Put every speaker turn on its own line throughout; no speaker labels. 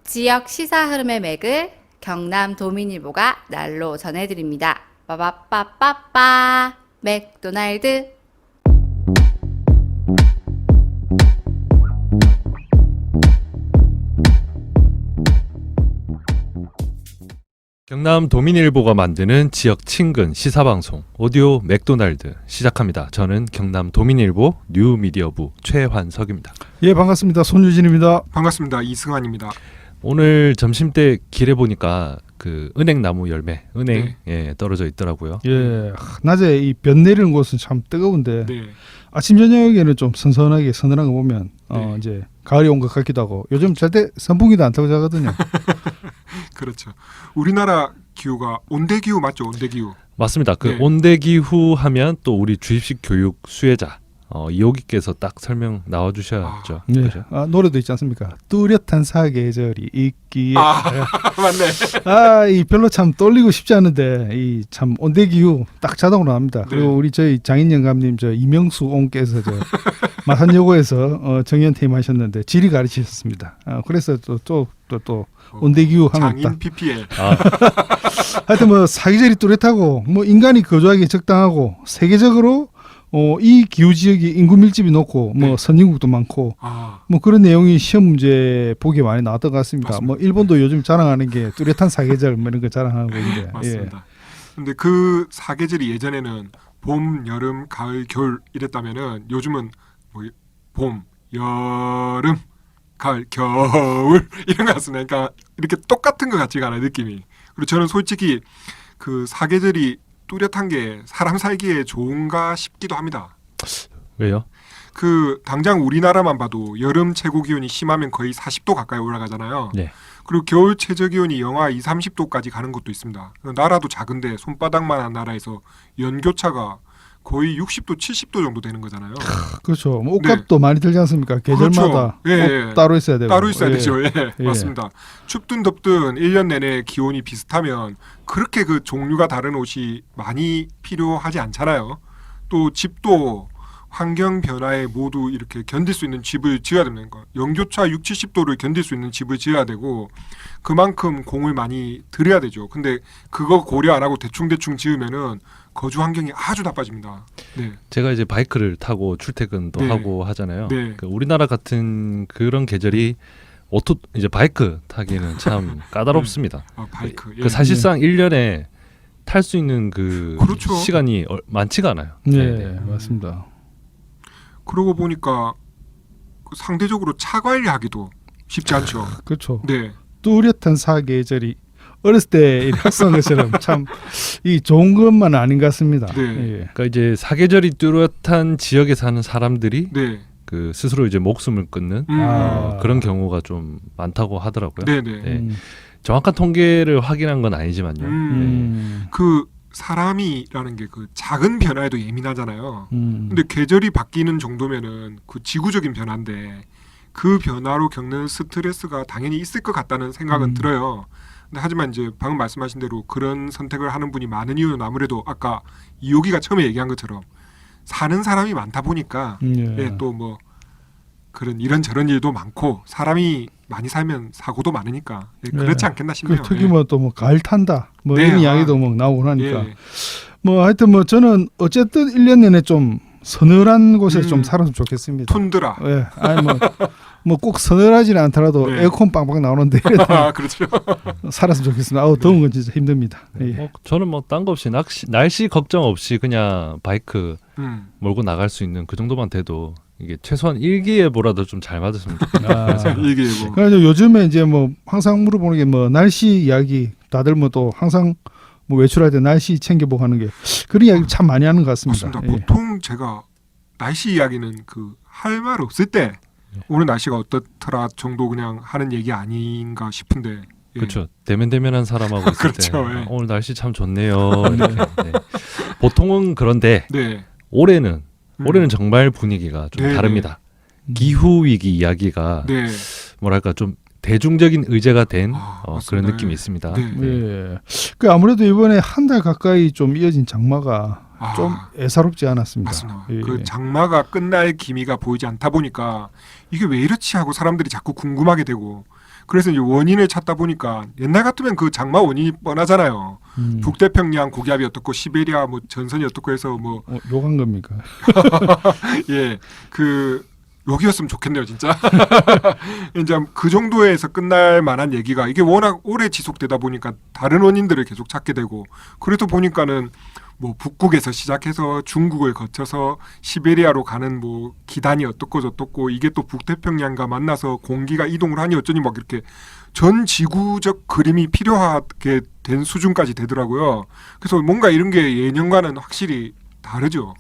지역 시사 흐름의 맥을 경남 도민일보가 날로 전해드립니다. 빠바빠빠빠 맥도날드.
경남 도민일보가 만드는 지역 친근 시사방송 오디오 맥도날드 시작합니다. 저는 경남 도민일보 뉴미디어부 최환석입니다.
예, 반갑습니다. 손유진입니다.
반갑습니다. 이승환입니다.
오늘 점심때 길에 보니까 그 은행나무 열매, 은행 떨어져 있더라고요.
예, 낮에 이 변 내리는 곳은 참 뜨거운데
네.
아침 저녁에는 좀 선선하게 서늘한 거 보면
네.
이제 가을이 온 것 같기도 하고 요즘 절대 선풍기도 안 타고 자거든요.
그렇죠. 우리나라 기후가 온대기후 맞죠? 온대기후.
맞습니다. 그
네.
온대기후 하면 또 우리 주입식 교육 수혜자 이호기께서 딱 설명 나와주셔야죠.
예,
그죠?
노래도 있지 않습니까? 뚜렷한 사계절이 있기에
맞네.
이 별로 참 떨리고 싶지 않은데 이 참 온대기후 딱 자동으로 나옵니다.
네.
그리고 우리 저희 장인 영감님 저 이명수 옹께서 저 마산여고에서 정년 퇴임하셨는데 지리 가르치셨습니다. 그래서 또 온대기후 하면
장인
딱
PPL.
하여튼 뭐 사계절이 뚜렷하고 뭐 인간이 거주하기 적당하고 세계적으로 이 기후 지역이 인구 밀집이 높고 뭐
네.
선진국도 많고 뭐 그런 내용이 시험 문제 보기에 많이 나왔던 것 같습니다.
맞습니다.
뭐 일본도 요즘 자랑하는 게 뚜렷한 사계절 뭐 이런 거 자랑하고 있는데
맞습니다. 근데 그 사계절이 예전에는 봄, 여름, 가을, 겨울 이랬다면은 요즘은 뭐 봄, 여름, 가을, 겨울 이런 것 같습니다. 그러니까 이렇게 똑같은 것 같지가 않아요, 느낌이. 그리고 저는 솔직히 그 사계절이 뚜렷한 게 사람 살기에 좋은가 싶기도 합니다.
왜요?
그 당장 우리나라만 봐도 여름 최고 기온이 심하면 거의 40도 가까이 올라가잖아요.
네.
그리고 겨울 최저 기온이 영하 2, 30도까지 가는 곳도 있습니다. 나라도 작은데 손바닥만한 나라에서 연교차가 거의 60도, 70도 정도 되는 거잖아요.
그렇죠. 뭐 옷값도 많이 들지 않습니까? 계절마다
그렇죠. 예,
옷 따로 있어야 되고
따로 있어야
예.
되죠. 예,
예.
맞습니다. 춥든 덥든 1년 내내 기온이 비슷하면 그렇게 그 종류가 다른 옷이 많이 필요하지 않잖아요. 또 집도 환경 변화에 모두 이렇게 견딜 수 있는 집을 지어야 되는 거. 연교차 6, 70도를 견딜 수 있는 집을 지어야 되고 그만큼 공을 많이 들여야 되죠. 근데 그거 고려 안 하고 대충 지으면은 거주 환경이 아주 나빠집니다. 네.
제가 이제 바이크를 타고 출퇴근도
네.
하고 하잖아요.
네.
그 우리나라 같은 그런 계절이 이제 바이크 타기는 참 까다롭습니다.
바이크.
그 사실상 1년에 탈 수 있는 그
그렇죠.
시간이 많지가 않아요.
네, 맞습니다.
그러고 보니까 그 상대적으로 차 관리하기도 쉽지 않죠.
그렇죠.
네.
뚜렷한 사계절이 어렸을 때 학습한 것처럼 참 이 좋은 것만 아닌 것 같습니다.
네.
예.
그러니까 이제 사계절이 뚜렷한 지역에 사는 사람들이
네.
그 스스로 이제 목숨을 끊는 그런 경우가 좀 많다고 하더라고요.
네네.
네. 정확한 통계를 확인한 건 아니지만요.
그 사람이라는 게 그 작은 변화에도 예민하잖아요. 근데 계절이 바뀌는 정도면은 그 지구적인 변화인데 그 변화로 겪는 스트레스가 당연히 있을 것 같다는 생각은 들어요. 근데 하지만 이제 방금 말씀하신 대로 그런 선택을 하는 분이 많은 이유는 아무래도 아까 이호기가 처음에 얘기한 것처럼 사는 사람이 많다 보니까 또 뭐 그런 이런저런 일도 많고 사람이 많이 살면 사고도 많으니까 그렇지 않겠나 싶네요.
특히 뭐 또 뭐 가을 탄다 뭐
네,
이런 이야기도 뭐 나오고 하니까
예.
뭐 하여튼 뭐 저는 어쨌든 1년 내내 좀 서늘한 곳에서 좀 살았으면 좋겠습니다.
툰드라.
예, 아니 뭐 꼭 서늘하지는 않더라도
네.
에어컨 빵빵 나오는데
그렇죠.
살았으면 좋겠습니다. 아우 더운 건 진짜 힘듭니다. 예.
저는 뭐 딴 거 없이 날씨 걱정 없이 그냥 바이크 몰고 나갈 수 있는 그 정도만 돼도 이게 최소한 일기예보라도 좀 잘 맞았으면 좋겠다.
일기예보.
그래서 요즘에 이제 뭐 항상 물어보는 게 뭐 날씨 이야기 다들 뭐 또 항상 뭐 외출할 때 날씨 챙겨보고 하는 게 그런 이야기 참 많이 하는 것 같습니다.
맞습니다. 보통 제가 날씨 이야기는 그 할 말 없을 때 오늘 날씨가 어떻더라 정도 그냥 하는 얘기 아닌가 싶은데. 예.
그렇죠. 대면대면한 사람하고 있을
그렇죠,
때
예.
오늘 날씨 참 좋네요. 이렇게. 네. 보통은 그런데
네.
올해는 정말 분위기가 좀
네,
다릅니다. 기후 위기 이야기가
네.
뭐랄까 좀 대중적인 의제가 된 그런
맞습니다.
느낌이 있습니다.
네.
예. 그 아무래도 이번에 한 달 가까이 좀 이어진 장마가 좀 애사롭지 않았습니다.
맞습니다.
예.
그 장마가 끝날 기미가 보이지 않다 보니까 이게 왜 이렇지 하고 사람들이 자꾸 궁금하게 되고 그래서 이제 원인을 찾다 보니까 옛날 같으면 그 장마 원인이 뻔하잖아요. 북태평양 고기압이 어떻고 시베리아 뭐 전선이 어떻고 해서 뭐
욕한 겁니까?
예, 그 욕이었으면 좋겠네요, 진짜. 이제 그 정도에서 끝날 만한 얘기가 이게 워낙 오래 지속되다 보니까 다른 원인들을 계속 찾게 되고 그래서 보니까는 뭐 북극에서 시작해서 중국을 거쳐서 시베리아로 가는 뭐 기단이 어떻고 저떻고 이게 또 북태평양과 만나서 공기가 이동을 하니 어쩌니 막 이렇게 전 지구적 그림이 필요하게 된 수준까지 되더라고요. 그래서 뭔가 이런 게 예년과는 확실히 다르죠.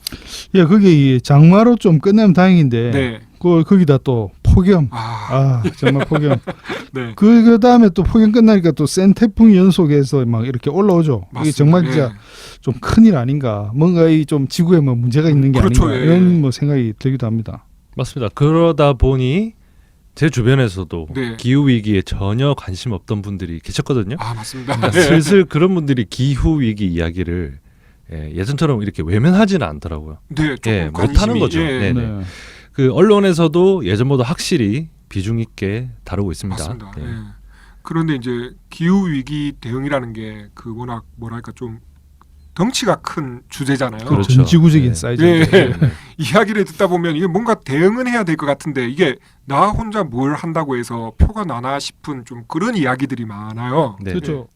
예, 그게 이 장마로 좀 끝내면 다행인데
네.
거기다 또 폭염. 정말 폭염.
네.
그 다음에 또 폭염 끝나니까 또 센 태풍 연속해서 막 이렇게 올라오죠.
맞습니다.
이게 정말 진짜
예.
좀 큰일 아닌가. 뭔가 이 좀 지구에 뭐 문제가 있는 게
그렇죠.
아닌가
예.
이런 뭐 생각이 들기도 합니다.
맞습니다. 그러다 보니 제 주변에서도
네.
기후 위기에 전혀 관심 없던 분들이 계셨거든요.
맞습니다.
그러니까 슬슬 그런 분들이 기후 위기 이야기를 예전처럼 이렇게 외면하지는 않더라고요.
네, 조금
못하는 거죠.
예.
네네.
네.
그 언론에서도 예전보다 확실히 비중 있게 다루고 있습니다.
맞습니다.
예.
예. 그런데 이제 기후 위기 대응이라는 게 그 워낙 뭐랄까 좀 덩치가 큰 주제잖아요.
그렇죠.
전 지구적인
네.
사이즈.
예.
네.
이야기를 듣다 보면 이게 뭔가 대응은 해야 될 것 같은데 이게 나 혼자 뭘 한다고 해서 표가 나나 싶은 좀 그런 이야기들이 많아요.
네.
그렇죠.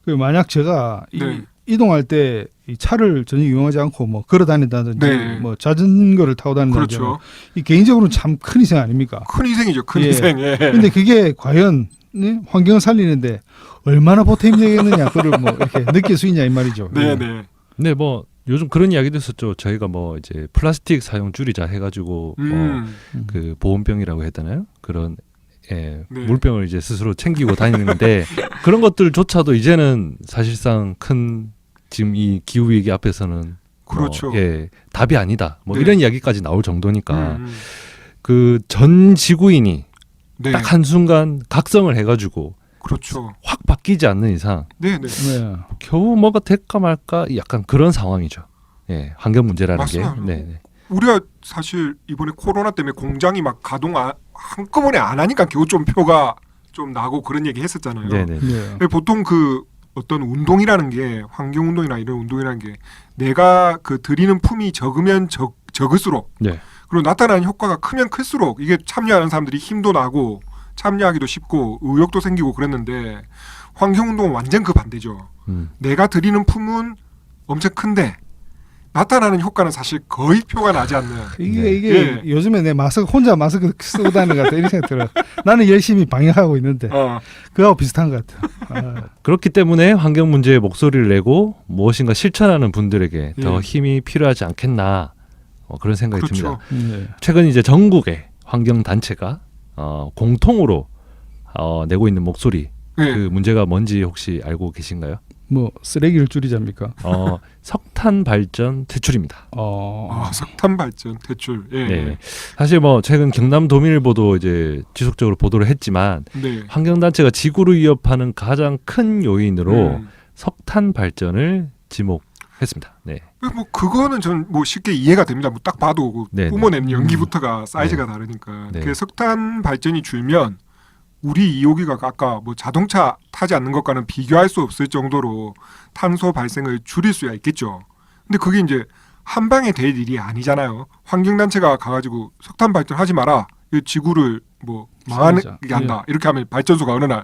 그 만약 제가
네.
이동할 때 이 차를 전혀 이용하지 않고 뭐 걸어 다닌다든지
네.
뭐 자전거를 타고 다닌다든지
그렇죠.
이 개인적으로는 참 큰 희생 아닙니까?
큰 희생이죠. 큰
예.
희생. 예.
근데 그게 과연 네? 환경을 살리는데 얼마나 보탬이 되겠느냐 그걸 뭐 이렇게 느낄 수 있냐 이 말이죠.
네, 네.
네, 뭐 요즘 그런 이야기도 있었죠. 저희가 뭐 이제 플라스틱 사용 줄이자 해가지고 그 보온병이라고 했잖아요. 그런
네.
물병을 이제 스스로 챙기고 다니는데 그런 것들조차도 이제는 사실상 큰 지금 이 기후 위기 앞에서는
그렇죠.
답이 아니다. 뭐
네.
이런 이야기까지 나올 정도니까
음.
그 전 지구인이
네.
딱 한순간 각성을 해가지고
그렇죠.
확 바뀌지 않는 이상
네, 네.
네.
겨우 뭐가 될까 말까 약간 그런 상황이죠. 예, 환경 문제라는 게.
맞습니다.
네, 네.
우리가 사실 이번에 코로나 때문에 공장이 막 가동 한꺼번에 안 하니까 겨우 좀 표가 좀 나고 그런 얘기 했었잖아요.
네, 네.
네.
보통 그 어떤 운동이라는 게 환경 운동이나 이런 운동이라는 게 내가 그 들이는 품이 적으면 적을수록
네.
그리고 나타나는 효과가 크면 클수록 이게 참여하는 사람들이 힘도 나고 참여하기도 쉽고 의욕도 생기고 그랬는데 환경 운동은 완전 그 반대죠. 내가 들이는 품은 엄청 큰데 나타나는 효과는 사실 거의 표가 나지 않는.
이게 요즘에 내 혼자 마스크 쓰고 다니는 것 같아 이런 생각 들어. 나는 열심히 방역하고 있는데 그거하고 비슷한 것 같아.
그렇기 때문에 환경 문제에 목소리를 내고 무엇인가 실천하는 분들에게 더 힘이 필요하지 않겠나 그런 생각이
그렇죠.
듭니다.
네.
최근 이제 전국의 환경 단체가 공통으로 내고 있는 목소리 그 문제가 뭔지 혹시 알고 계신가요?
뭐 쓰레기를 줄이자입니까?
석탄 발전 퇴출입니다.
석탄 발전 퇴출. 예.
네. 사실 뭐 최근 경남 도민일보도 이제 지속적으로 보도를 했지만
네.
환경 단체가 지구를 위협하는 가장 큰 요인으로 석탄 발전을 지목했습니다. 네.
뭐 그거는 전 뭐 쉽게 이해가 됩니다. 뭐 딱 봐도 그 뿜어내는 연기부터가 사이즈가 다르니까.
네.
그 석탄 발전이 줄면 우리 이호기가 아까 뭐 자동차 타지 않는 것과는 비교할 수 없을 정도로 탄소 발생을 줄일 수야 있겠죠. 근데 그게 이제 한 방에 될 일이 아니잖아요. 환경단체가 가가지고 석탄 발전하지 마라. 이 지구를 뭐 망하게 한다. 이렇게 하면 발전소가 어느 날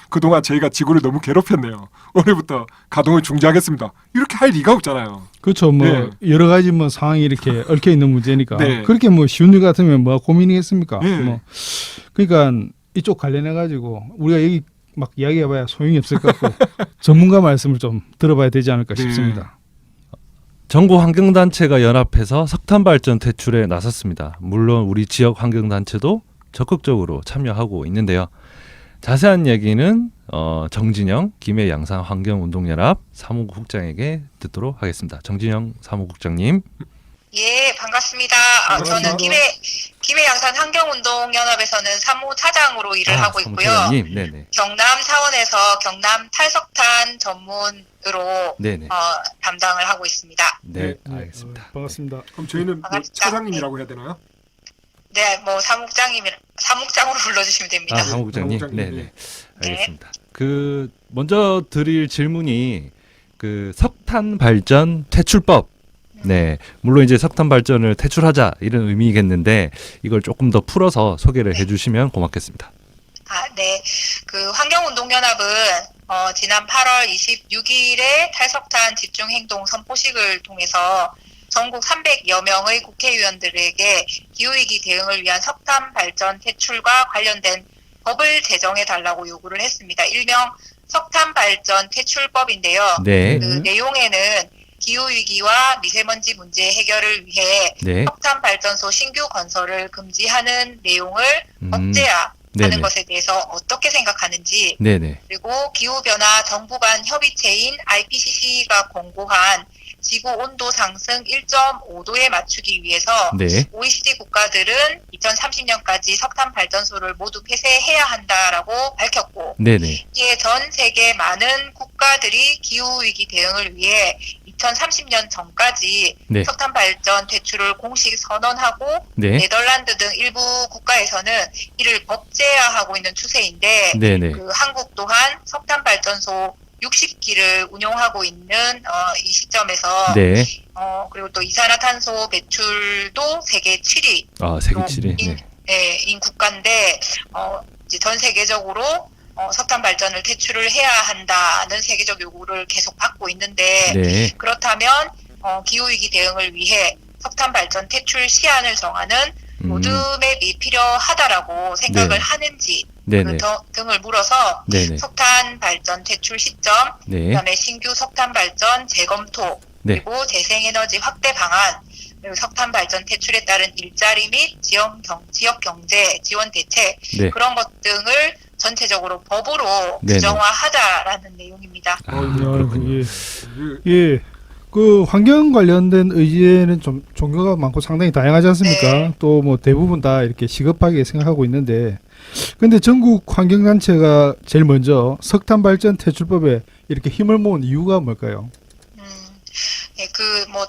그동안 저희가 지구를 너무 괴롭혔네요. 오늘부터 가동을 중지하겠습니다. 이렇게 할 리가 없잖아요.
그렇죠. 뭐 여러 가지 뭐 상황이 이렇게 얽혀 있는 문제니까
네.
그렇게 뭐 쉬운 일 같으면 뭐가 고민이겠습니까?
네.
뭐 그러니까 이쪽 관련해 가지고 우리가 여기 막 이야기해봐야 소용이 없을 것 같고 전문가 말씀을 좀 들어봐야 되지 않을까 싶습니다.
전국 환경단체가 연합해서 석탄 발전 퇴출에 나섰습니다. 물론 우리 지역 환경단체도 적극적으로 참여하고 있는데요. 자세한 얘기는 정진영 김해양산 환경운동연합 사무국장에게 듣도록 하겠습니다. 정진영 사무국장님.
예, 반갑습니다. 저는 김해양산 환경운동연합에서는 사무차장으로 일을 하고 있고요.
네네.
경남 사원에서 경남 탈석탄 전문으로 담당을 하고 있습니다.
네, 알겠습니다.
반갑습니다.
그럼 저희는 뭐 차장님이라고 해야 되나요?
네, 뭐 사무장으로 불러주시면 됩니다.
아, 사무국장님.
사무국장님.
네네. 알겠습니다. 그 먼저 드릴 질문이 그 석탄 발전 퇴출법. 네, 물론 이제 석탄 발전을 퇴출하자 이런 의미겠는데 이걸 조금 더 풀어서 소개를 해주시면 고맙겠습니다.
네. 그 환경운동연합은 지난 8월 26일에 탈석탄 집중행동 선포식을 통해서 전국 300여 명의 국회의원들에게 기후위기 대응을 위한 석탄 발전 퇴출과 관련된 법을 제정해달라고 요구를 했습니다. 일명 석탄 발전 퇴출법인데요.
네.
그 내용에는 기후위기와 미세먼지 문제 해결을 위해
네.
석탄 발전소 신규 건설을 금지하는 내용을
음.
법제화하는
네네.
것에 대해서 어떻게 생각하는지,
네네.
그리고 기후변화 정부 간 협의체인 IPCC가 공고한 지구 온도 상승 1.5도에 맞추기 위해서
네.
OECD 국가들은 2030년까지 석탄 발전소를 모두 폐쇄해야 한다라고 밝혔고,
네네.
이에 전 세계 많은 국가들이 기후위기 대응을 위해 2030년 전까지
네.
석탄 발전 퇴출을 공식 선언하고,
네.
네덜란드 등 일부 국가에서는 이를 법제화하고 있는 추세인데,
네네.
그 한국 또한 석탄 발전소 60기를 운용하고 있는 이 시점에서
네.
그리고 또 이산화탄소 배출도 세계 7위
아, 세계 7위. 네.
인 국가인데 이제 전 세계적으로 석탄 발전을 퇴출을 해야 한다는 세계적 요구를 계속 받고 있는데,
네.
그렇다면 기후위기 대응을 위해 석탄 발전 퇴출 시한을 정하는 로드맵이 필요하다라고 생각을
네.
하는지
네네.
등을 물어서
네네.
석탄 발전 퇴출 시점,
네.
그다음에 신규 석탄 발전 재검토,
네.
그리고 재생에너지 확대 방안, 그리고 석탄 발전 퇴출에 따른 일자리 및 지역 경제 지원 대책,
네.
그런 것 등을 전체적으로 법으로
네네.
규정화하자라는 내용입니다.
아, 그렇군요.
예. 그 환경 관련된 의제는 좀 종교가 많고 상당히 다양하지 않습니까?
네.
또 뭐 대부분 다 이렇게 시급하게 생각하고 있는데, 근데 전국 환경단체가 제일 먼저 석탄 발전 퇴출법에 이렇게 힘을 모은 이유가 뭘까요?
예,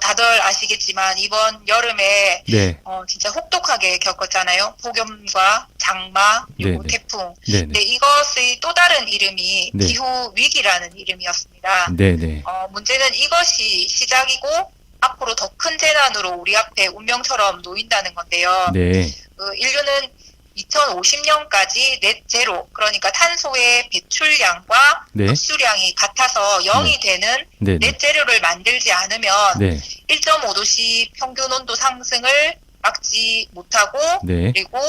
다들 아시겠지만 이번 여름에
네.
진짜 혹독하게 겪었잖아요. 폭염과 장마 그리고
네네.
태풍.
네네.
근데 이것의 또 다른 이름이
네.
기후 위기라는 이름이었습니다.
네네.
문제는 이것이 시작이고 앞으로 더 큰 재난으로 우리 앞에 운명처럼 놓인다는 건데요.
네.
인류는 2050년까지 넷 제로, 그러니까 탄소의 배출량과
네.
흡수량이 같아서 0이 되는
네네.
넷 제로를 만들지 않으면
네.
1.5도씨 평균 온도 상승을 막지 못하고,
네.
그리고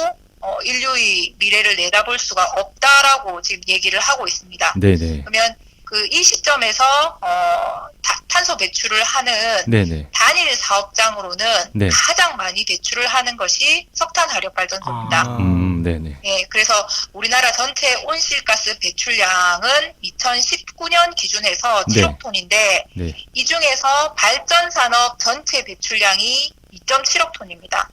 인류의 미래를 내다볼 수가 없다라고 지금 얘기를 하고 있습니다.
네네.
그러면 이 시점에서 탄소 배출을 하는
네네.
단일 사업장으로는
네.
가장 많이 배출을 하는 것이 석탄 화력 발전소입니다.
네네.
네, 그래서 우리나라 전체 온실가스 배출량은 2019년 기준에서
네.
7억 톤인데
네.
이 중에서 발전 산업 전체 배출량이 2.7억 톤입니다.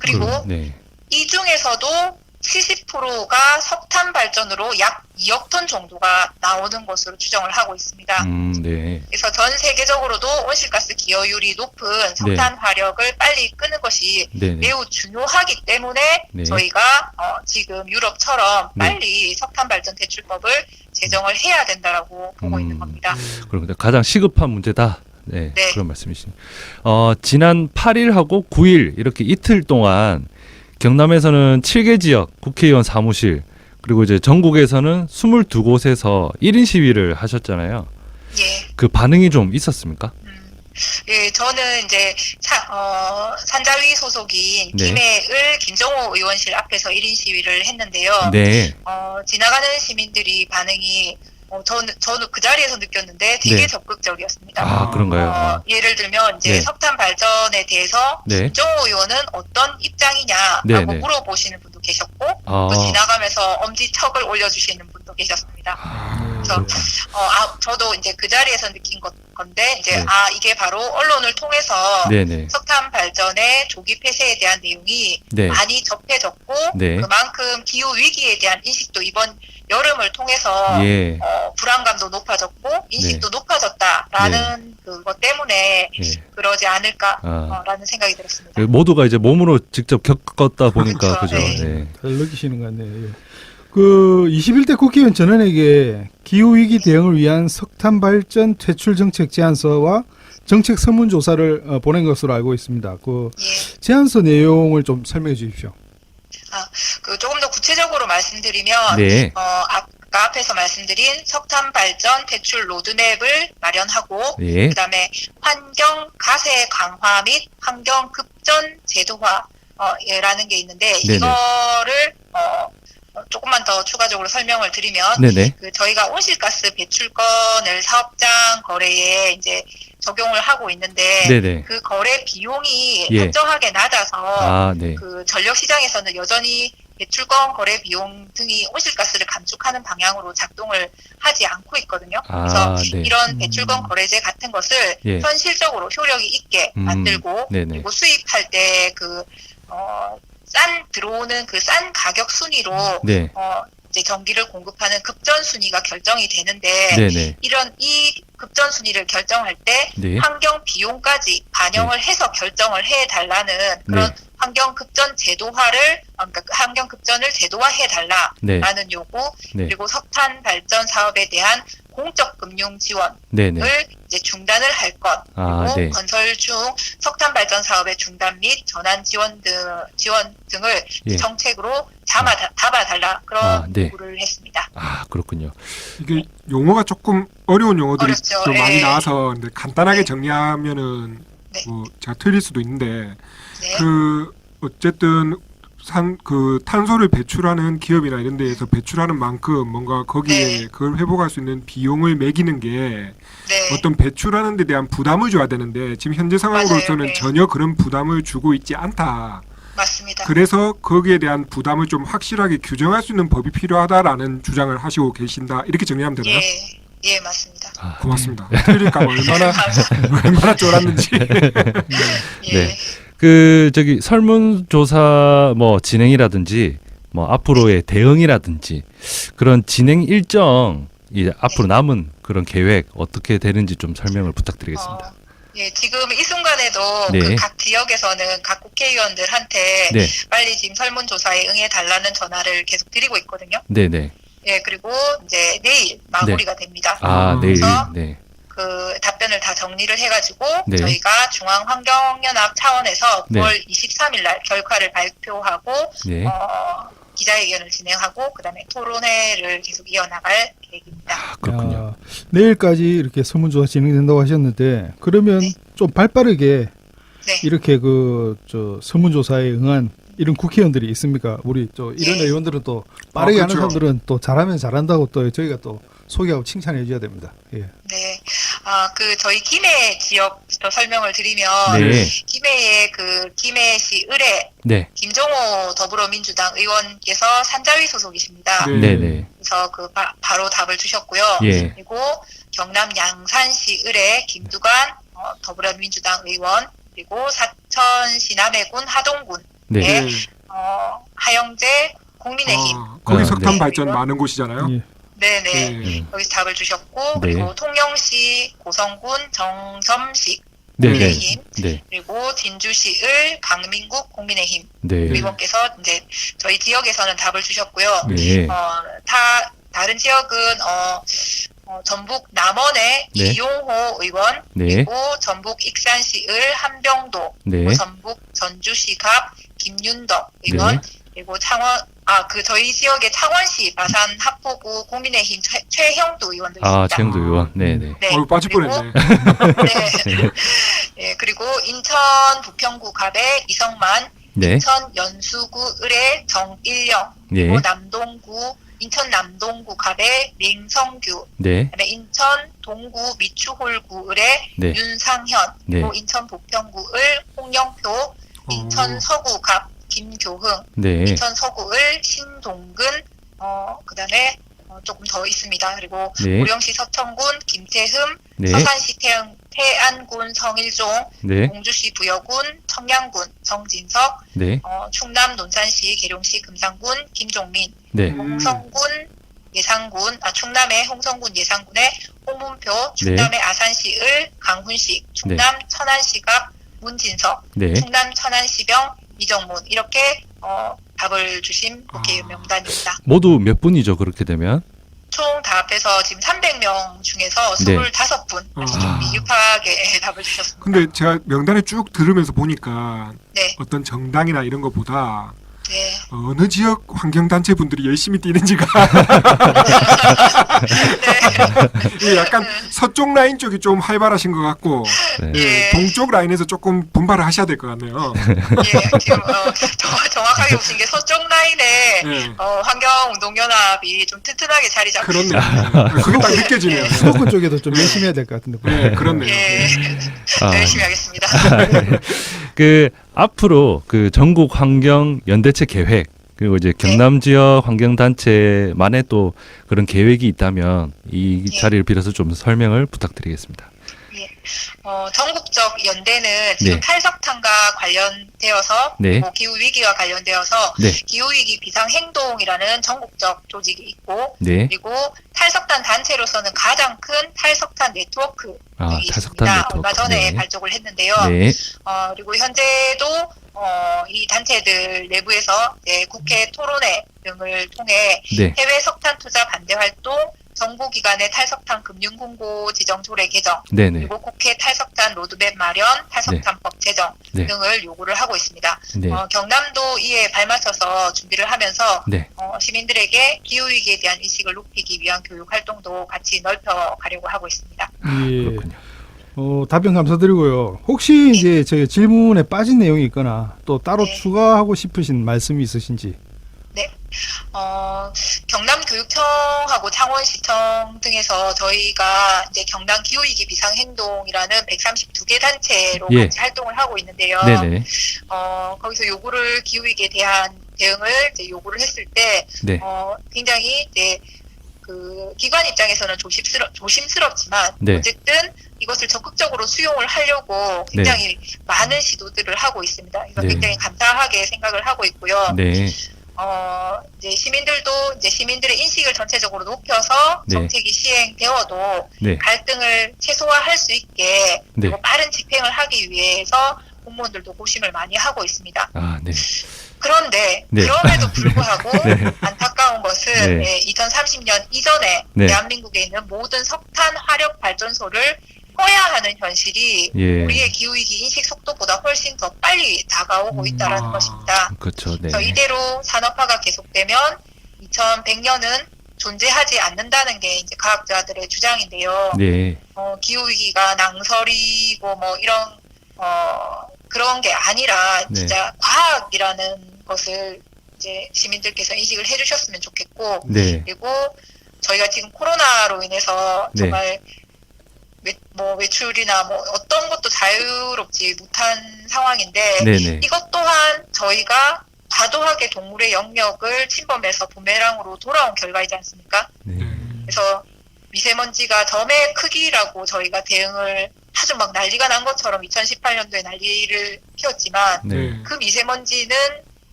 그리고
네.
이 중에서도 70%가 석탄 발전으로 약 2억 톤 정도가 나오는 것으로 추정을 하고 있습니다.
네.
그래서 전 세계적으로도 온실가스 기여율이 높은 석탄 화력을 빨리 끄는 것이
네네.
매우 중요하기 때문에
네.
저희가 지금 유럽처럼
네.
빨리 석탄 발전 퇴출법을 제정을 해야 된다라고 보고 있는 겁니다.
그럼 가장 시급한 문제다. 네,
네.
그런 말씀이십니다. 지난 8일하고 9일 이렇게 이틀 동안 경남에서는 7개 지역 국회의원 사무실, 그리고 이제 전국에서는 22곳에서 1인 시위를 하셨잖아요.
예.
그 반응이 좀 있었습니까?
예, 저는 이제 산자위 소속인
네.
김해을 김정호 의원실 앞에서 1인 시위를 했는데요.
네.
지나가는 시민들이 반응이 저는 그 자리에서 느꼈는데 되게
네.
적극적이었습니다.
아, 그런가요?
예를 들면 이제
네.
석탄 발전에 대해서
네.
김정호 의원은 어떤 입장이냐라고
네, 네.
물어보시는 분도 계셨고,
아.
또 지나가면서 엄지척을 올려주시는 분도 계셨습니다. 그래서 저도 이제 그 자리에서 느낀 건데 이제
네.
이게 바로 언론을 통해서
네네.
석탄 발전의 조기 폐쇄에 대한 내용이
네.
많이 접해졌고,
네.
그만큼 기후 위기에 대한 인식도 이번 여름을 통해서
예.
불안감도 높아졌고 인식도 높아졌다라는 그것 때문에 그러지 않을까라는 생각이 들었습니다.
모두가 이제 몸으로 직접 겪었다 보니까
그렇죠.
그죠.
네.
네.
잘 느끼시는 것 같네요. 예. 그 21대 국회의원 전원에게 기후위기 대응을 위한 석탄 발전 퇴출 정책 제안서와 정책 설문조사를 보낸 것으로 알고 있습니다. 그
예.
제안서 내용을 좀 설명해 주십시오.
그 조금 더 구체적으로 말씀드리면
네.
아까 앞에서 말씀드린 석탄 발전 퇴출 로드맵을 마련하고
예.
그다음에 환경 가세 강화 및 환경 급전 제도화라는 게 있는데
네네.
이거를 조금만 더 추가적으로 설명을 드리면
네네.
그 저희가 온실가스 배출권을 사업장 거래에 이제 적용을 하고 있는데
네네.
그 거래 비용이
예.
한정하게 낮아서
아, 네.
그 전력 시장에서는 여전히 배출권 거래 비용 등이 온실가스를 감축하는 방향으로 작동을 하지 않고 있거든요. 그래서
아, 네.
이런 배출권 거래제 같은 것을
예.
현실적으로 효력이 있게 만들고
네네.
그리고 수입할 때 들어오는 그 싼 가격 순위로
네.
이제 전기를 공급하는 급전 순위가 결정이 되는데
네네.
이 급전 순위를 결정할 때
네.
환경 비용까지 반영을 해서 결정을 해 달라는 그런
네.
환경 급전 제도화를 그러니까 환경 급전을 제도화해 달라라는
네.
요구
네.
그리고 석탄 발전 사업에 대한 공적 금융 지원을
네네.
이제 중단을 할 것
아,
그리고
네.
건설 중 석탄 발전 사업의 중단 및 전환 지원 등을
예.
정책으로 담아달라 그런
아, 네.
요구를 했습니다.
아, 그렇군요.
이게 용어가 조금 어려운 용어들이
어렵죠.
좀 많이
예.
나와서 근데 간단하게
네.
정리하면은
네.
뭐 제가 틀릴 수도 있는데
네.
그 어쨌든 그 탄소를 배출하는 기업이나 이런 데에서 배출하는 만큼 뭔가 거기에
네.
그걸 회복할 수 있는 비용을 매기는 게
네.
어떤 배출하는 데 대한 부담을 줘야 되는데 지금 현재 상황으로서는
맞아요. 네.
전혀 그런 부담을 주고 있지 않다.
맞습니다.
그래서 거기에 대한 부담을 좀 확실하게 규정할 수 있는 법이 필요하다라는 주장을 하시고 계신다. 이렇게 정리하면 되나요?
예, 맞습니다.
아,
고맙습니다. 틀릴까 봐 얼마나 쫄았는지.
예.
네. 그 저기 설문조사 뭐 진행이라든지 뭐 앞으로의 대응이라든지 그런 진행 일정 이제 앞으로 남은 그런 계획 어떻게 되는지 좀 설명을 부탁드리겠습니다.
예, 지금 이 순간에도
네.
그 각 지역에서는 각 국회의원들한테
네.
빨리 지금 설문조사에 응해달라는 전화를 계속 드리고 있거든요.
네네.
예, 그리고 이제 내일 마무리가 됩니다.
아, 내일.
그래서
네.
그 답변을 다 정리를 해가지고
네.
저희가 중앙환경연합 차원에서
네.
9월 23일 날 결과를 발표하고
네.
기자회견을 진행하고 그다음에 토론회를 계속 이어나갈 계획입니다.
아, 그렇군요.
야, 내일까지 이렇게 설문조사 진행된다고 하셨는데 그러면
네.
좀 발빠르게
네.
이렇게 설문조사에 응한 이런 국회의원들이 있습니까? 우리 이런
예.
의원들은 또 빠르게 하는
그렇죠.
사람들은 또 잘하면 잘한다고 또 저희가 또 소개하고 칭찬해 줘야 됩니다. 예.
네. 그 저희 김해 지역부터 설명을 드리면
네.
김해의 그 김해시 을의
네.
김종호 더불어민주당 의원께서 산자위 소속이십니다.
네.
네네.
그래서 바로 답을 주셨고요.
예.
그리고 경남 양산시 을의 김두관 더불어민주당 의원 그리고 사천시 남해군 하동군
네.
네. 하영재 국민의힘
거기
아,
석탄
네.
발전 많은 곳이잖아요.
예.
네네
네.
여기서 답을 주셨고
네.
그리고 통영시 고성군 정섬식
네네.
국민의힘
네.
그리고 진주시 을 강민국 국민의힘
네.
의원께서 이제 저희 지역에서는 답을 주셨고요.
네.
다른 지역은 전북 남원의
네.
이용호 의원
네.
그리고 전북 익산시 을 한병도
네.
그리고 전북 전주시 갑 김윤덕 의원 그리고 저희 지역의 창원시 마산 합포구 국민의힘 최형도 의원도 있습니다.
아, 최영도 의원. 네네.
네.
빠질
그리고-
뻔했네.
네. 네, 그리고 인천 부평구 갑의 이성만,
네.
인천 연수구 을의 정일영,
네.
그리고 인천 남동구 갑의 링성규,
네.
그다음에 인천 동구 미추홀구 을의
네.
윤상현,
네.
그리고 인천 부평구 을 홍영표, 인천 서구 갑 김교흥,
네.
인천 서구 을 신동근, 그다음에 조금 더 있습니다. 그리고
네.
고령시 서천군 김태흠,
네.
서산시 태안군 성일종,
네.
공주시 부여군 청량군 정진석,
네.
충남 논산시 계룡시 금산군 김종민,
네.
홍성군 예산군, 충남의 홍성군 예산군의 홍문표, 충남의 아산시 을 강훈식, 충남 천안시갑 문진석,
네.
충남 천안시병 이정문 이렇게 답을 주신 국회의원 명단입니다.
모두 몇 분이죠? 그렇게 되면?
총 다 합해서 지금 300명 중에서 25분 아주 좀 미흡하게 답을 주셨습니다.
근데 제가 명단에 쭉 들으면서 보니까
네.
어떤 정당이나 이런 것보다
네.
어느 지역 환경단체 분들이 열심히 뛰는지가 예, 약간 서쪽 라인 쪽이 좀 활발하신 것 같고
네.
예, 동쪽 라인에서 조금 분발을 하셔야 될 것 같네요.
예, 지금 정확하게 보신 게 서쪽 라인에
예.
환경운동연합이 좀 튼튼하게 자리 잡고
그렇네요.
있습니다.
그게 딱 느껴지네요.
수도권 쪽에도 좀 열심히 해야 될 것 같은데.
네, 그렇네요.
예, 열심히 하겠습니다.
그 앞으로 그 전국 환경 연대체 계획 그리고 이제 경남 지역 환경 단체만의 또 그런 계획이 있다면 이 자리를 빌어서 좀 설명을 부탁드리겠습니다.
전국적 연대는 지금
네.
탈석탄과 관련되어서
네.
기후 위기와 관련되어서
네.
기후 위기 비상 행동이라는 전국적 조직이 있고
네.
그리고 탈석탄 단체로서는 가장 큰 탈석탄 네트워크
탈석탄
있습니다.
네트워크.
얼마 전에
네.
발족을 했는데요.
네.
그리고 현재도 이 단체들 내부에서 국회 토론회 등을 통해
네.
해외 석탄 투자 반대 활동, 정부기관의 탈석탄 금융공고 지정 조례 개정,
네네.
그리고 국회 탈석탄 로드맵 마련, 탈석탄법 제정
네.
등을 요구를 하고 있습니다.
네.
경남도 이에 발맞춰서 준비를 하면서
네.
시민들에게 기후위기에 대한 인식을 높이기 위한 교육 활동도 같이 넓혀가려고 하고 있습니다.
예.
그렇군요.
답변 감사드리고요. 혹시 이제 저희 질문에 빠진 내용이 있거나 또 따로
네.
추가하고 싶으신 말씀이 있으신지.
경남교육청하고 창원시청 등에서 저희가 이제 경남 기후위기 비상행동이라는 132개 단체로
예.
같이 활동을 하고 있는데요.
네네.
거기서 요구를 기후위기에 대한 대응을 이제 요구를 했을 때
네.
굉장히 이제 그 기관 입장에서는 조심스럽지만
네.
어쨌든 이것을 적극적으로 수용을 하려고 굉장히 많은 시도들을 하고 있습니다. 그래서
네.
굉장히 감사하게 생각을 하고 있고요.
네.
이제 시민들도 이제 시민들의 인식을 전체적으로 높여서
네.
정책이 시행되어도
네.
갈등을 최소화할 수 있게
네.
그리고 빠른 집행을 하기 위해서 공무원들도 고심을 많이 하고 있습니다.
네.
그런데
네.
그럼에도 불구하고
네.
안타까운 것은
네.
2030년 이전에
네.
대한민국에 있는 모든 석탄 화력 발전소를 꺼야 하는 현실이
예.
우리의 기후위기 인식 속도보다 훨씬 더 빨리 다가오고 있다는 것입니다.
그렇죠. 네.
그래서 이대로 산업화가 계속되면 2100년은 존재하지 않는다는 게 이제 과학자들의 주장인데요.
네.
기후위기가 낭설이고 뭐 이런 그런 게 아니라 진짜 과학이라는 것을 이제 시민들께서 인식을 해주셨으면 좋겠고
네.
그리고 저희가 지금 코로나로 인해서
네.
정말 외출이나 뭐 어떤 것도 자유롭지 못한 상황인데
네네.
이것 또한 저희가 과도하게 동물의 영역을 침범해서 부메랑으로 돌아온 결과이지 않습니까?
네.
그래서 미세먼지가 점의 크기라고 저희가 대응을 아주 막 난리가 난 것처럼 2018년도에 난리를 피웠지만
네.
그 미세먼지는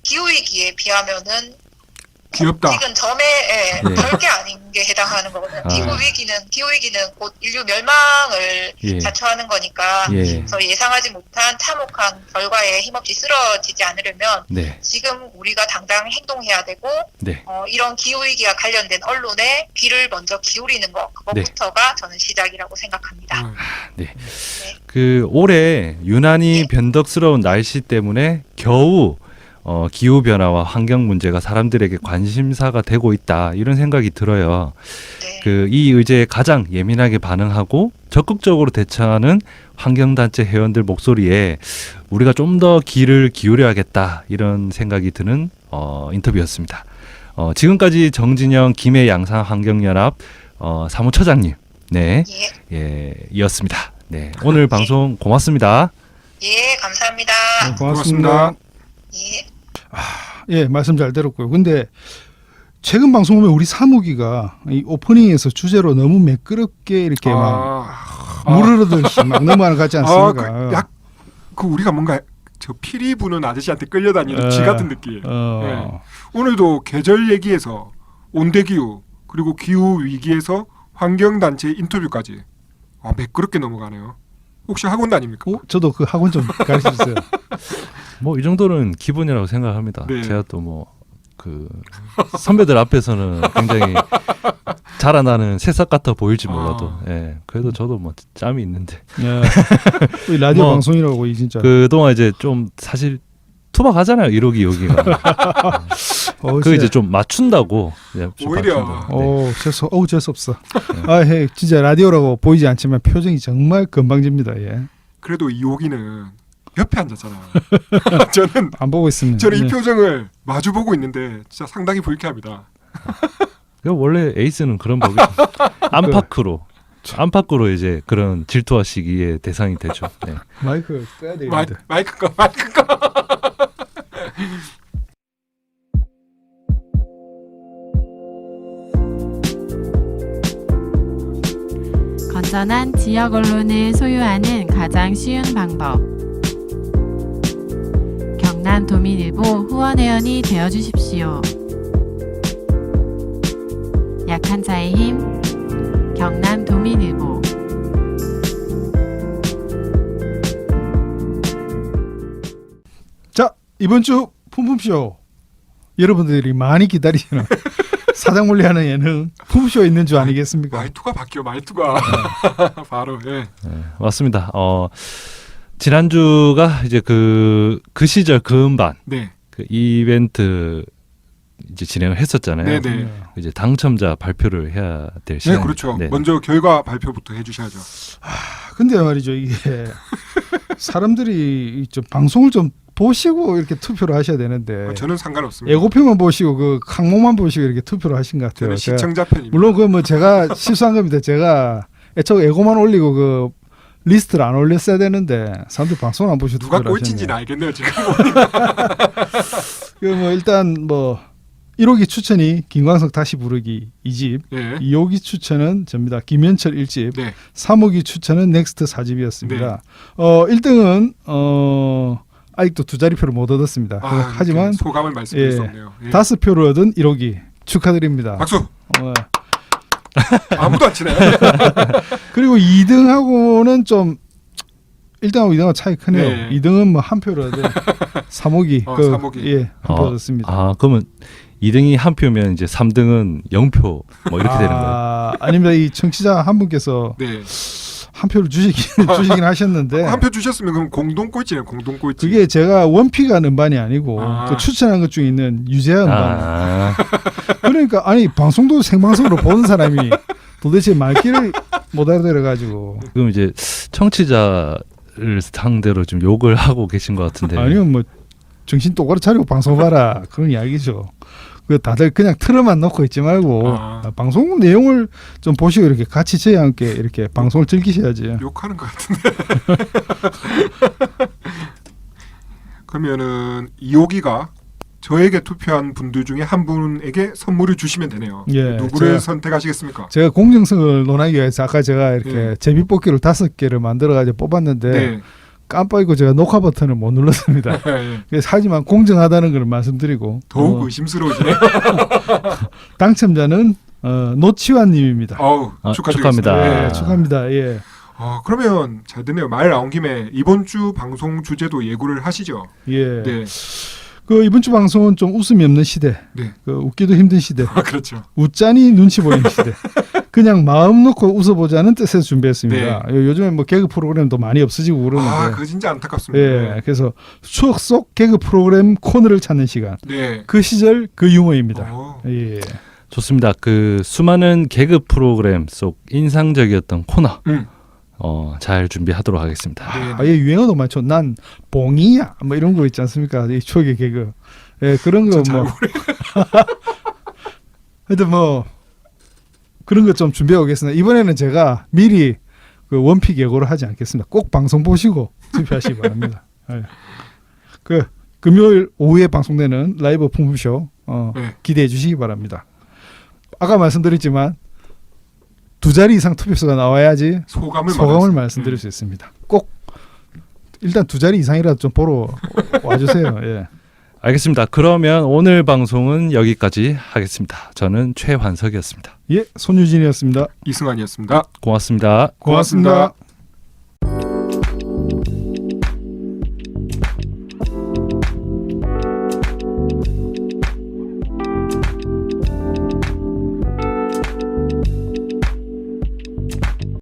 기후위기에 비하면은
귀엽다.
지금 점에
네.
별게 아닌 게 해당하는 거거든요. 기후위기는 곧 인류 멸망을
예.
자초하는 거니까
예.
그래서 예상하지 못한 참혹한 결과에 힘없이 쓰러지지 않으려면
네.
지금 우리가 당장 행동해야 되고
네.
이런 기후위기와 관련된 언론에 귀를 먼저 기울이는 것 그것부터가 저는 시작이라고 생각합니다.
그 올해 유난히 변덕스러운 날씨 때문에 겨우 기후 변화와 환경 문제가 사람들에게 관심사가 되고 있다 이런 생각이 들어요.
네.
이 의제에 가장 예민하게 반응하고 적극적으로 대처하는 환경단체 회원들 목소리에 우리가 좀 더 귀를 기울여야겠다 이런 생각이 드는 인터뷰였습니다. 지금까지 정진영 김해 양산 환경연합 사무처장님 이었습니다. 네, 오늘 방송 고맙습니다.
예, 감사합니다.
고맙습니다.
예.
예, 말씀 잘 들었고요. 근데 최근 방송 보면 우리 사무기가 이 오프닝에서 주제로 너무 매끄럽게 이렇게 막 무르르듯이 막 넘어가는 것 같지 않습니까?
우리가 뭔가 저 피리 부는 아저씨한테 끌려다니는 쥐 같은 느낌.
어.
오늘도 계절 얘기에서 온대기후 그리고 기후 위기에서 환경단체 인터뷰까지 매끄럽게 넘어가네요. 혹시 학원 다닙니까?
저도 그 학원 좀 가르쳐 주세요.
뭐 이 정도는 기본이라고 생각합니다.
네.
제가 또 뭐 그 선배들 앞에서는 굉장히 자라나는 새싹 같아 보일지 몰라도 예. 그래도 저도 뭐 짬이 있는데
야, 이 라디오
뭐,
방송이라고 이 진짜.
그동안 이제 좀 사실 투박하잖아요. 1호기 여기가. 그 이제 좀 맞춘다고. 예, 좀
오히려.
맞춘다.
재수 없어. 진짜 라디오라고 보이지 않지만 표정이 정말 건방집니다. 예.
그래도 이호기는 옆에 앉았잖아요. 저는
안 보고 있습니다.
저는 이
예.
표정을 마주 보고 있는데 진짜 상당히 불쾌합니다.
원래 에이스는 그런 법이 안팎으로 이제 그런 질투와 시기의 대상이 되죠. 네.
마이크 빼야 되겠는데.
마이크 거.
건전한 지역 언론을 소유하는 가장 쉬운 방법. 경남도민일보 후원회원이 되어주십시오. 약한 자의 힘, 경남도민일보.
자, 이번 주 품품쇼 여러분들이 많이 기다리시는 사장몰리하는 예능 품쇼 있는 주 아니겠습니까?
말투가 바뀌어 말투가 바로 예.
네, 맞습니다. 지난주가 이제 그 시절 그 음반
네.
그 이벤트 이제 진행을 했었잖아요.
네네.
이제 당첨자 발표를 해야 될
네,
시간.
그렇죠. 먼저 결과 발표부터 해주셔야죠.
근데 말이죠, 이게 사람들이 좀 방송을 좀 보시고 이렇게 투표를 하셔야 되는데
저는 상관없습니다.
예고편만 보시고 그 항목만 보시고 이렇게 투표를 하신 것 같아요.
저는 시청자 편입니다.
물론 그 뭐 제가 실수한 겁니다. 제가 애초에 예고만 올리고 그 리스트를 안 올렸어야 되는데 사람들 방송을 안 보시고
누가
투표를
꼴찌인지는
하셨네요.
알겠네요 지금.
그 뭐 일단 뭐 1호기 추천이 김광석 다시 부르기 2집,
예.
2호기 추천은 접니다. 김현철 1집,
네.
3호기 추천은 넥스트 4집이었습니다. 1등은 아직도 두 자리 표를 못 얻었습니다. 하지만
소감을 말씀드릴 수 없네요. 예.
5표를 얻은 1호기 축하드립니다.
박수.
어,
아무도 안 치네요.
그리고 2등하고는 좀 1등하고 2등하고 차이 크네요.
네.
2등은 뭐 한 표를 얻은 3호기.
3호기.
예, 한 표 얻었습니다.
그러면 2등이 한 표면 이제 3등은 0표 뭐 이렇게 되는 거예요.
아닙니다. 이 청취자 한 분께서
네.
한 표를 주시긴 하셨는데
한 표 주셨으면 그럼 공동 꼴찌네요. 공동 꼴찌.
그게 제가 원피가 음반이 아니고 그 추천한 것 중에 있는 유재하 음반. 그러니까 아니 방송도 생방송으로 보는 사람이 도대체 말귀를 못 알아들어가지고.
그럼 이제 청취자를 상대로 좀 욕을 하고 계신 것 같은데.
아니면 뭐 정신 똑바로 차리고 방송하라 그런 이야기죠. 그 다들 그냥 틀어만 놓고 있지 말고 방송 내용을 좀 보시고 이렇게 같이 저희와 함께 이렇게 방송을 즐기셔야지.
욕하는 것 같은데. 그러면은 이호기가 저에게 투표한 분들 중에 한 분에게 선물을 주시면 되네요.
예,
누구를 선택하시겠습니까?
제가 공정성을 논하기 위해서 아까 제가 이렇게 제비뽑기를 5개를 만들어가지고 뽑았는데
네.
깜빡 잊고 제가 녹화 버튼을 못 눌렀습니다.
예.
그래서 하지만 공정하다는 걸 말씀드리고
더욱 의심스러워지네요.
당첨자는 노치환님입니다.
축하드립니다.
예, 축하합니다. 예.
그러면 잘 됐네요. 말 나온 김에 이번 주 방송 주제도 예고를 하시죠.
예.
네.
그 이번 주 방송은 좀 웃음이 없는 시대,
네.
그 웃기도 힘든 시대,
그렇죠.
웃자니 눈치 보이는 시대. 그냥 마음 놓고 웃어보자는 뜻에서 준비했습니다.
네.
요즘에 뭐 개그 프로그램도 많이 없어지고 그러는데.
그거 진짜 안타깝습니다.
예, 그래서 추억 속 개그 프로그램 코너를 찾는 시간.
네.
그 시절 그 유머입니다. 예.
좋습니다. 그 수많은 개그 프로그램 속 인상적이었던 코너. 잘 준비하도록 하겠습니다.
아예 유행어도 많죠. 난 봉이야 뭐 이런 거 있지 않습니까? 이 추억의 개그. 예, 그런 거 뭐. 하여튼 뭐 그런 거 좀 준비해 오겠습니다. 이번에는 제가 미리 그 원픽 예고를 하지 않겠습니다. 꼭 방송 보시고 투표하시기 바랍니다. 예. 그 금요일 오후에 방송되는 라이브 품품쇼 기대해 주시기 바랍니다. 아까 말씀드렸지만 2자리 이상 투표수가 나와야지 소감을 말씀드릴 수 있습니다. 꼭 일단 2자리 이상이라도 좀 보러 와주세요. 예.
알겠습니다. 그러면 오늘 방송은 여기까지 하겠습니다. 저는 최환석이었습니다.
예, 손유진이었습니다.
이승환이었습니다.
고맙습니다.
고맙습니다.